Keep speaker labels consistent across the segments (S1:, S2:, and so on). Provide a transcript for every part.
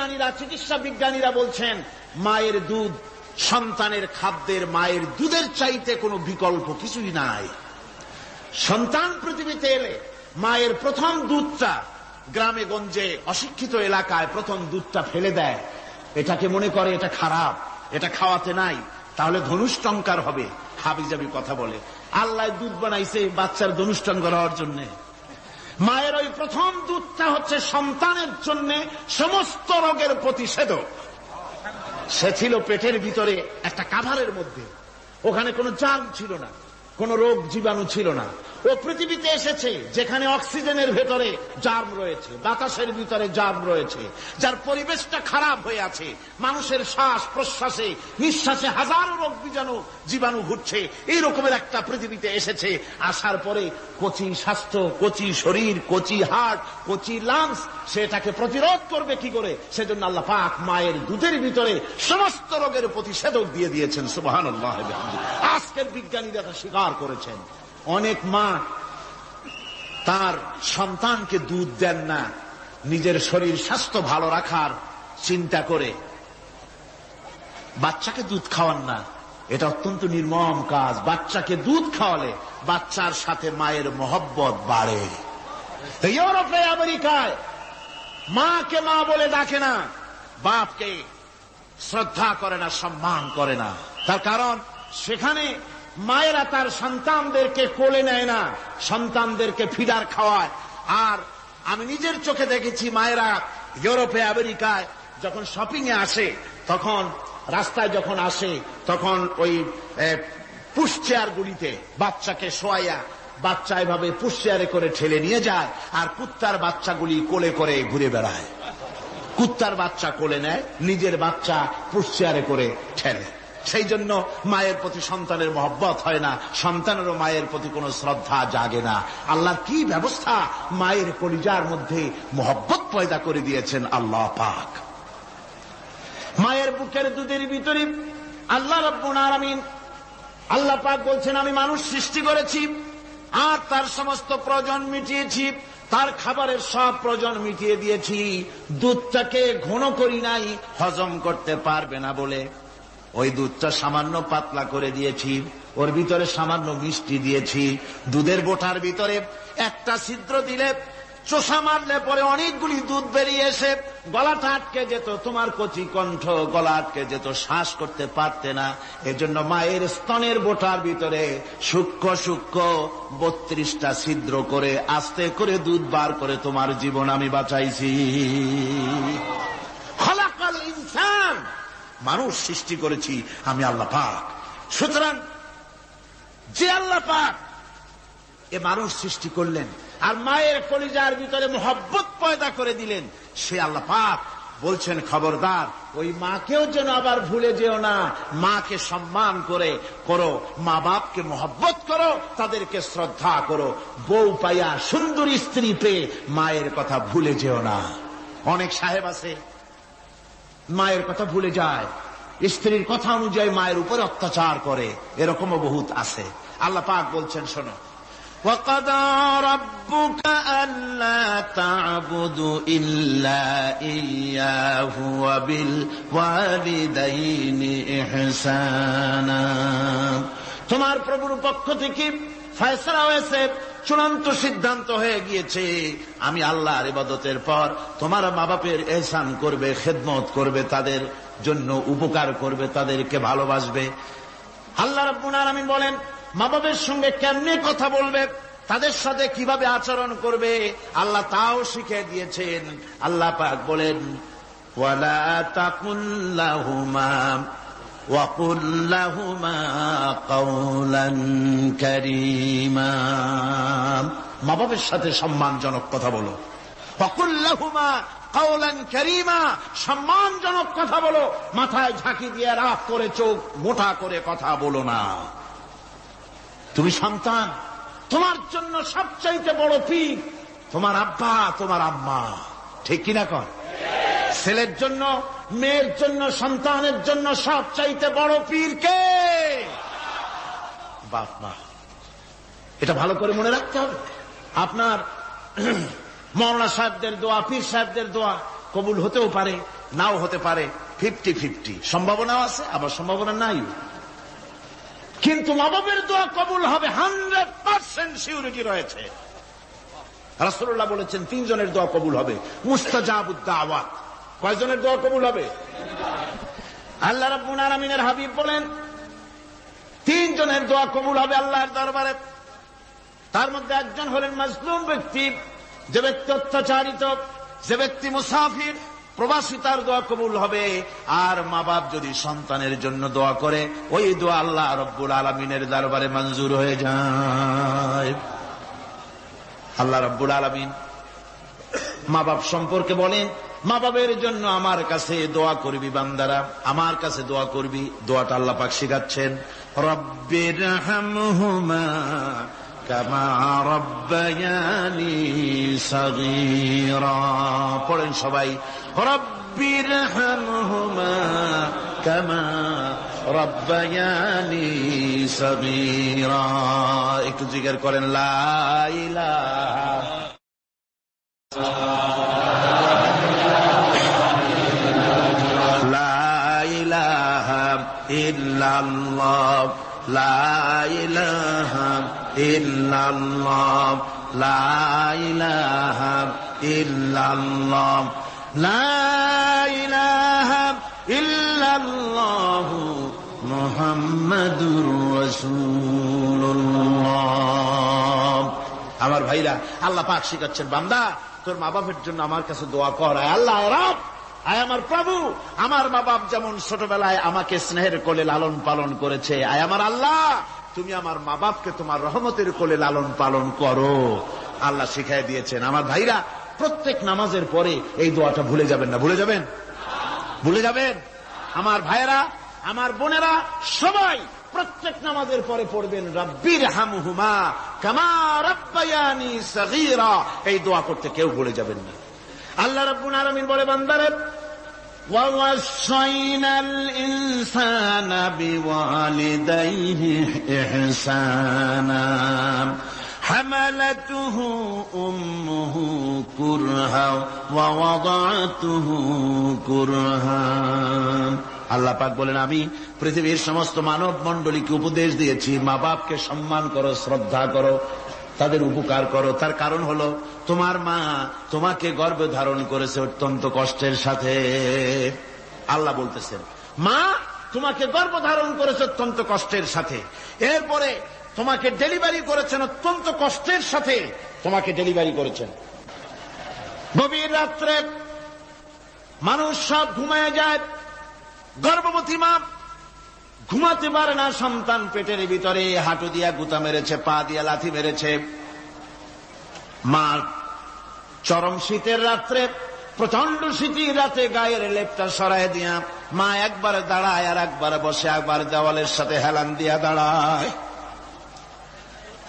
S1: বিজ্ঞানীরা, চিকিৎসা বিজ্ঞানীরা বলছেন মায়ের দুধ সন্তানের খাদ্যের, মায়ের দুধের চাইতে কোনো বিকল্প কিছুই নাই। সন্তান পৃথিবীতে এলে মায়ের প্রথম দুধটা, গ্রামে গঞ্জে অশিক্ষিত এলাকায় প্রথম দুধটা ফেলে দেয়, এটাকে মনে করে এটা খারাপ, এটা খাওয়াতে নাই, তাহলে ধনুষ্টঙ্কার হবে, হাবিজাবি কথা বলে। আল্লাহ দুধ বানাইছে বাচ্চার ধনুষ্টঙ্কার হওয়ার জন্য। মায়ের ওই প্রথম দুধটা হচ্ছে সন্তানের জন্য সমস্ত রোগের প্রতিষেধক। সে ছিল পেটের ভিতরে একটা কাভারের মধ্যে, ওখানে কোনো জার্ম ছিল না, কোন রোগ জীবাণু ছিল না। ও পৃথিবীতে এসেছে যেখানে অক্সিজেনের ভেতরে জার্ম রয়েছে, বাতাসের ভিতরে জার্ম রয়েছে, যার পরিবেশটা খারাপ হয়ে আছে, মানুষের শ্বাস প্রশ্বাসে নিঃশ্বাসে হাজারো রোগ জীবাণু ঘুরছে, এই রকমের একটা পৃথিবীতে এসেছে। আসার পরে কচি স্বাস্থ্য, কচি শরীর, কচি হার্ট, কচি লাংস, সেটাকে প্রতিরোধ করবে কি করে? সেজন্য আল্লাহ পাক মায়ের দুধের ভিতরে সমস্ত রোগের প্রতিষেধক দিয়ে দিয়েছেন। সুবহানাল্লাহ। আজকের বিজ্ঞানীরা তা স্বীকার করেছেন। অনেক মা তার সন্তানকে দুধ দেন না, নিজের শরীর স্বাস্থ্য ভালো রাখার চিন্তা করে বাচ্চাকে দুধ খাওয়ান না। এটা অত্যন্ত নির্মম কাজ। বাচ্চাকে দুধ খাওয়ালে বাচ্চার সাথে মায়ের মহব্বত বাড়ে। ইউরোপে, আমেরিকায় মাকে মা বলে ডাকে না, বাপকে শ্রদ্ধা করে না, সম্মান করে না। তার কারণ সেখানে মায়েরা তার সন্তানদেরকে কোলে নেয় না, সন্তানদেরকে ফিডার খাওয়ায়। আর আমি নিজের চোখে দেখেছি মায়েরা ইউরোপে, আমেরিকায় যখন শপিং এ আসে, তখন রাস্তায় যখন আসে, তখন ওই পুশ চেয়ার গুলিতে বাচ্চাকে শোয়াইয়া বাচ্চা এভাবে পুশ চেয়ারে করে ঠেলে নিয়ে যায়, আর কুত্তার বাচ্চাগুলি কোলে করে ঘুরে বেড়ায়। কুত্তার বাচ্চা কোলে নেয়, নিজের বাচ্চা পুশ চেয়ারে করে ঠেলে। সেই জন্য মায়ের প্রতি সন্তানের মহব্বত হয় না, সন্তানেরও মায়ের প্রতি কোনো শ্রদ্ধা জাগে না। আল্লাহর কি ব্যবস্থা! মায়ের কলিজার মধ্যে মহব্বত পয়দা করে দিয়েছেন আল্লাহ পাক। মায়ের বুকের দুধের ভিতরে আল্লাহ রাব্বুল আলামিন, আল্লাহ পাক বলছেন, আমি মানুষ সৃষ্টি করেছি আর তার সমস্ত প্রয়োজন মিটিয়েছি, তার খাবারের সব প্রয়োজন মিটিয়ে দিয়েছি। দুধটাকে ঘন করি নাই হজম করতে পারবে না বলে, ওই দুধটা সামান্য পাতলা করে দিয়েছি, ওর ভিতরে সামান্য মিষ্টি দিয়েছি। দুধের বোটার ভিতরে একটা ছিদ্র দিলে, চোষা মারলে পরে অনেকগুলি দুধ বেরিয়ে এসে গলাটা আটকে যেত, তোমার কচি কণ্ঠ গলা আটকে যেত, শ্বাস করতে পারতে না। এজন্য মায়ের স্তনের বোটার ভিতরে সূক্ষ্ম সূক্ষ্ম 32টা ছিদ্র করে আস্তে করে দুধ বার করে তোমার জীবন আমি বাঁচাইছি। খলাকাল ইনসান, মানুষ সৃষ্টি করেছি আমি আল্লাহ পাক। সুতরাং যে আল্লাহ পাক এ মানুষ সৃষ্টি করলেন আর মায়ের কলিজার ভিতরে মোহব্বত পয়দা করে দিলেন, সে আল্লাহ পাক বলছেন, খবরদার ওই মাকেও যেন আবার ভুলে যেও না। মাকে সম্মান করে করো, মা বাপকে মোহব্বত করো, তাদেরকে শ্রদ্ধা করো। বউ পাইয়া, সুন্দরী স্ত্রী পেয়ে মায়ের কথা ভুলে যেও না। অনেক সাহেব আছে মায়ের কথা ভুলে যায়, স্ত্রীর কথা অনুযায়ী মায়ের উপর অত্যাচার করে, এরকমও বহুত আছে। আল্লাহ পাক বলছেন, শোনো, وَقَضَى رَبُّكَ أَلَّا تَعْبُدُوا إِلَّا إِيَّاهُ وَبِالْوَالِدَيْنِ إِحْسَانًا। তোমার প্রভুর পক্ষ থেকে ফয়সালা হয়েছে, চূড়ান্ত সিদ্ধান্ত হয়ে গিয়েছে, আমি আল্লাহর ইবাদতের পর তোমার মা বাপের ইহসান করবে, খেদমত করবে, তাদের জন্য উপকার করবে, তাদেরকে ভালোবাসবে। আল্লাহ রাব্বুল আলামিন বলেন, মা বাবার সঙ্গে কেমনে কথা বলবে, তাদের সাথে কিভাবে আচরণ করবে, আল্লাহ তাও শিখিয়ে দিয়েছেন। আল্লাহ পাক বলেন, ওয়ালা তাকুল লাহুমা ওয়াকুল লাহুমা কাওলান কারীমা। মা বাবার সাথে সম্মানজনক কথা বলো। ওয়াকুল লাহুমা কাওলান কারীমা, সম্মানজনক কথা বলো। মাথায় ঝাঁকি দিয়ে রাগ করে চোখ মোটা করে কথা বলো না। তুমি সন্তান, তোমার জন্য সবচাইতে বড় পীর তোমার আব্বা, তোমার আম্মা, ঠিক কিনা কর? ছেলের জন্য, মেয়ের জন্য, সন্তানের জন্য সবচাইতে বড় পীর কে? বাপ মা। এটা ভালো করে মনে রাখতে হবে। আপনার মওলানা সাহেবদের দোয়া, পীর সাহেবদের দোয়া কবুল হতেও পারে, নাও হতে পারে, 50-50 সম্ভাবনাও আছে, আবার সম্ভাবনা নাই। কিন্তু মা বাবের দোয়া কবুল হবে 100% সিউরিটি রয়েছে। রাসূলুল্লাহ বলেছেন 3 জনের দোয়া কবুল হবে, মুস্তাজাবুদ দাওয়াত। কয়জনের দোয়া কবুল হবে? আল্লাহ রাব্বুল আলামিনের হাবিব বলেন 3 জনের দোয়া কবুল হবে আল্লাহর দরবারে। তার মধ্যে একজন হলেন মাজলুম ব্যক্তি, যে ব্যক্তি অত্যাচারিত, যে ব্যক্তি মুসাফির, প্রবাসী, তার দোয়া কবুল হবে। আর মা বাপ যদি সন্তানের জন্য দোয়া করে, ওই দোয়া আল্লাহ রাব্বুল আলামিনের দরবারে মঞ্জুর হয়ে যায়। আল্লাহ রাব্বুল আলামিন মা বাপ সম্পর্কে বলেন, মা বাবের জন্য আমার কাছে দোয়া করবি বান্দারা, আমার কাছে দোয়া করবি। দোয়াটা আল্লাহ পাক শিখাচ্ছেন, রব্বিরহামহুমা কামা রব্বায়ানি সগীরা। পড়েন সবাই, রব্বিরহামহুমা কামা রব্বায়ানি সগীরা। একটু জিকির করেন, লা ইলাহা ইল্লাল্লাহ, লা ইলাহা ইল্লাল্লাহ, লা ইলাহা ইল্লাল্লাহ, লা ইলাহা ইল্লাল্লাহ মুহাম্মাদুর রাসূলুল্লাহ। আমার ভাইরা, আল্লাহ পাক শিখাচ্ছেন, বান্দা তোর মা বাপের জন্য আমার কাছে দোয়া কর। আল্লাহ রব, আয় আমার প্রভু, আমার মা বাপ যেমন ছোটবেলায় আমাকে স্নেহের কোলে লালন পালন করেছে, আয় আমার আল্লাহ তুমি আমার মা বাপকে তোমার রহমতের কোলে লালন পালন করো। আল্লাহ শিখাই দিয়েছেন। আমার ভাইরা, প্রত্যেক নামাজের পরে এই দোয়াটা ভুলে যাবেন না। ভুলে যাবেন? ভুলে যাবেন? আমার ভাইরা, আমার বোনেরা, সবাই প্রত্যেক নামাজের পরে পড়বেন, রব্বিরহামহুমা কামা রব্বায়ানি সগীরা। এই দোয়া করতে কেউ ভুলে যাবেন না। আল্লাহ রাব্বুল আলামিন বলে, বান্দারে ওয়াসাইনাল ইনসানা বিওয়ালিদাইহি ইহসানা হামালাতুহু উম্মুহু কুরহা ওয়া ওয়াদাতুহু কুরহা। আল্লাহ পাক বলেন, আমি পৃথিবীর সমস্ত মানব মণ্ডলীকে উপদেশ দিয়েছি, মা বাপকে সম্মান করো, শ্রদ্ধা করো, তাদের উপকার করো। তার কারণ হলো তোমার মা তোমাকে গর্ভে ধারণ করেছে অত্যন্ত কষ্টের সাথে। আল্লাহ বলতেছেন, মা তোমাকে গর্ভ ধারণ করেছে অত্যন্ত কষ্টের সাথে, এরপরে তোমাকে ডেলিভারি করেছেন অত্যন্ত কষ্টের সাথে, তোমাকে ডেলিভারি করেছেন। গভীর রাত্রে মানুষ সব ঘুমায় যায়, গর্ভবতী মা ঘুমাতে পারে না, সন্তান পেটের ভিতরে হাঁটু দিয়া গুতা মেরেছে, পা দিয়া লাথি মেরেছে। মা চরম শীতের রাত্রে, প্রচন্ড শীতের রাতে গায়ের লেপটা সরাই দিয়া মা একবার দাঁড়ায়, আর একবার বসে, একবার দেওয়ালের সাথে হেলান দিয়া দাঁড়ায়,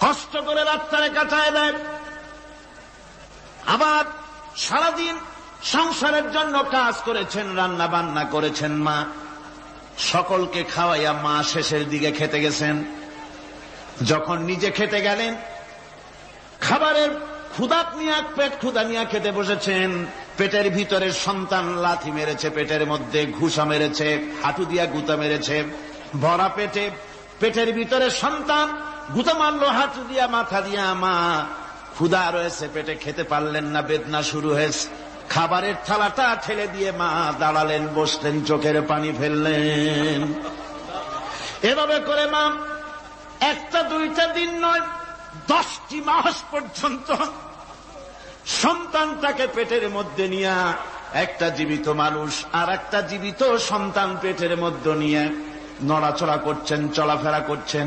S1: কষ্ট করে রাত্রে কাটায় দেয়। আবার সারাদিন সংসারের জন্য কাজ করেছেন, রান্না বান্না করেছেন মা, সকলকে খাওয়াইয়া মা শেষের দিকে খেতে গেছেন। যখন নিজে খেতে গেলেন, খাবারের ক্ষুধাত নিয়ে, পেট ক্ষুধা নিয়ে খেতে বসেছেন, পেটের ভিতরে সন্তান লাথি মেরেছে, পেটের মধ্যে ঘুষা মেরেছে, হাঁটু দিয়া গুতা মেরেছে, ভরা পেটে, পেটের ভিতরে সন্তান গুতা মারলো হাঁটু দিয়া, মাথা দিয়া। মা ক্ষুধা রয়েছে, পেটে খেতে পারলেন না, বেদনা শুরু হয়েছে। খাবারের থালাটা ঠেলে দিয়ে মা দাঁড়ালেন, বসলেন, চোখের পানি ফেললেন। এভাবে করে মা একটা দুইটা দিন নয়, 10টি মাস পর্যন্ত সন্তানটাকে পেটের মধ্যে নিয়ে, একটা জীবিত মানুষ আর একটা জীবিত সন্তান পেটের মধ্যে নিয়ে নড়াচড়া করছেন, চলাফেরা করছেন।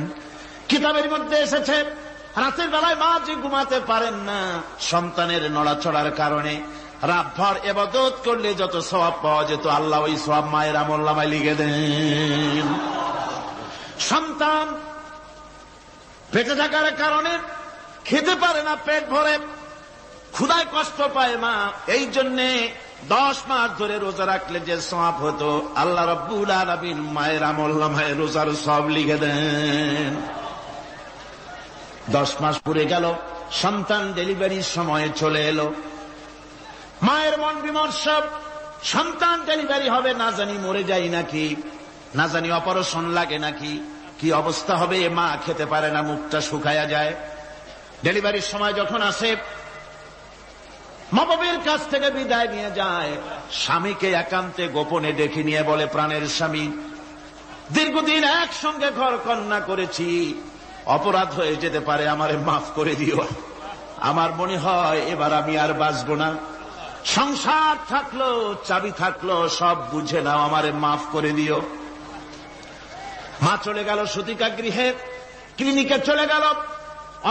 S1: কিতাবের মধ্যে এসেছে, রাতের বেলায় মা যে ঘুমাতে পারেন না, সন্তানের নড়াচড়ার কারণে রাতভর ইবাদত করলে যত সওয়াব পাওয়া যেত, আল্লাহ ওই সওয়াব মায়ের আমলনামায় লিখে দেন। সন্তান পেটে থাকার কারণে খেতে পারে না, পেট ভরে ক্ষুধায় কষ্ট পায় মা, এই জন্যে 10 মাস ধরে রোজা রাখলে যে সওয়াব হতো, আল্লাহ রাব্বুল আলামিন মায়ের আমলনামায় রোজার সওয়াব লিখে দেন। 10 মাস পুরে গেল, সন্তান ডেলিভারির সময় চলে এলো। মায়ের মন বিমর্ষ, সন্তান ডেলিভারি হবে, না জানি মরে যাই নাকি, না জানি অপারেশন লাগে নাকি, কি অবস্থা হবে। মা খেতে পারে না, মুখটা শুকায়া যায়। ডেলিভারির সময় যখন আসে, মা-বাবের কাছ থেকে বিদায় নিয়ে যায়, স্বামীকে একান্তে গোপনে ডেকে নিয়ে বলে, প্রাণের স্বামী, দীর্ঘদিন একসঙ্গে ঘর কন্যা করেছি, অপরাধ হয়ে যেতে পারে, আমারে মাফ করে দিও। আমার মনে হয় এবার আমি আর বাঁচব না। সংসার থাকলো, চাবি থাকলো, সব বুঝে নাও, আমারে মাফ করে দিও। মা চলে গেল সতিকা গৃহে, ক্লিনিকে চলে গেল,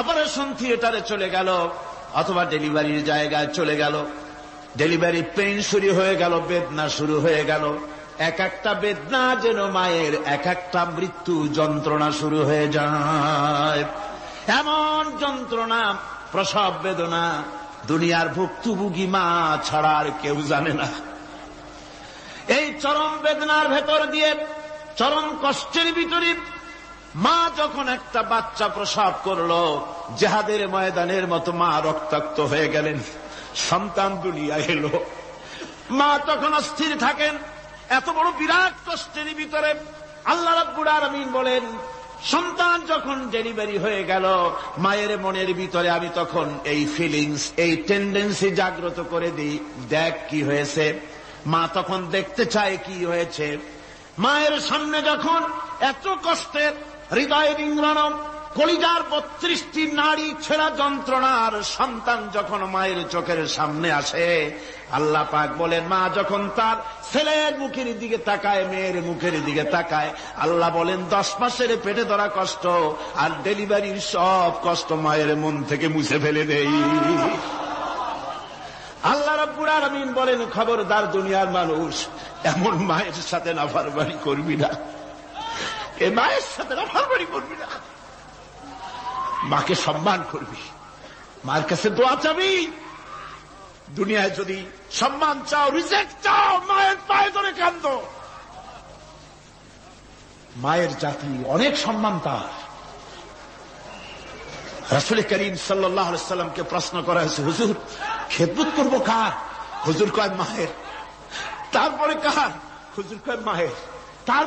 S1: অপারেশন থিয়েটারে চলে গেল, অথবা ডেলিভারির জায়গায় চলে গেল। ডেলিভারি পেইন শুরু হয়ে গেল, বেদনা শুরু হয়ে গেল। এক একটা বেদনা যেন মায়ের এক একটা মৃত্যু যন্ত্রণা শুরু হয়ে যায়। এমন যন্ত্রণা, প্রসব বেদনা দুনিয়ার ভুক্তভোগী মা ছাড়া আর কেউ জানে না। এই চরম বেদনার ভেতর দিয়ে, চরম কষ্টের ভিতরে মা যখন একটা বাচ্চা প্রসব করলো, জেহাদের ময়দানের মতো মা রক্তাক্ত হয়ে গেলেন, সন্তান দুনিয়া এলো। মা তখন অস্থির থাকেন। এত বড় বিরাট কষ্টের ভিতরে আল্লাহ রাব্বুল আলামিন বলেন, সন্তান যখন ডেলিভারি হয়ে গেল, মায়ের মনের ভিতরে আমি তখন এই ফিলিংস, এই টেন্ডেন্সি জাগ্রত করে দিই, দেখ কি হয়েছে। মা তখন দেখতে চায় কি হয়েছে। মায়ের সামনে যখন এত কষ্টের, হৃদয় বিংড়ানো, কলিজার 32টি নাড়ি ছেঁড়া যন্ত্রণার সন্তান যখন মায়ের চোখের সামনে আসে, আল্লাহ পাক বলেন, মা যখন তার ছেলের মুখের দিকে তাকায়, মেয়ের মুখের দিকে তাকায়, আল্লাহ বলেন 10 মাসের পেটে ধরা কষ্ট আর ডেলিভারির সব কষ্ট মায়ের মন থেকে মুছে ফেলে দেই। আল্লাহ রাব্বুল আলামিন বলেন, খবরদার দুনিয়ার মানুষ, এমন মায়ের সাথে নাফরমানি করবি না, এ মায়ের সাথে নাফরমানি করবি না, মাকে সম্মান করবি, মার কাছে দোয়া চাবি। দুনিয়ায় যদি সম্মান চাও, রিজেক্ট চাও, মায়ের পায়ে ধরে কাঁদো। মায়ের জাতি অনেক সম্মান তার। রাসূল করিম সাল্লাল্লাহু আলাইহি সাল্লামকে প্রশ্ন করা হয়েছে, হুজুর খেদমত করবো কার? হুজুর কয় মায়ের। তারপরে কার? হুজুর কয় মায়ের।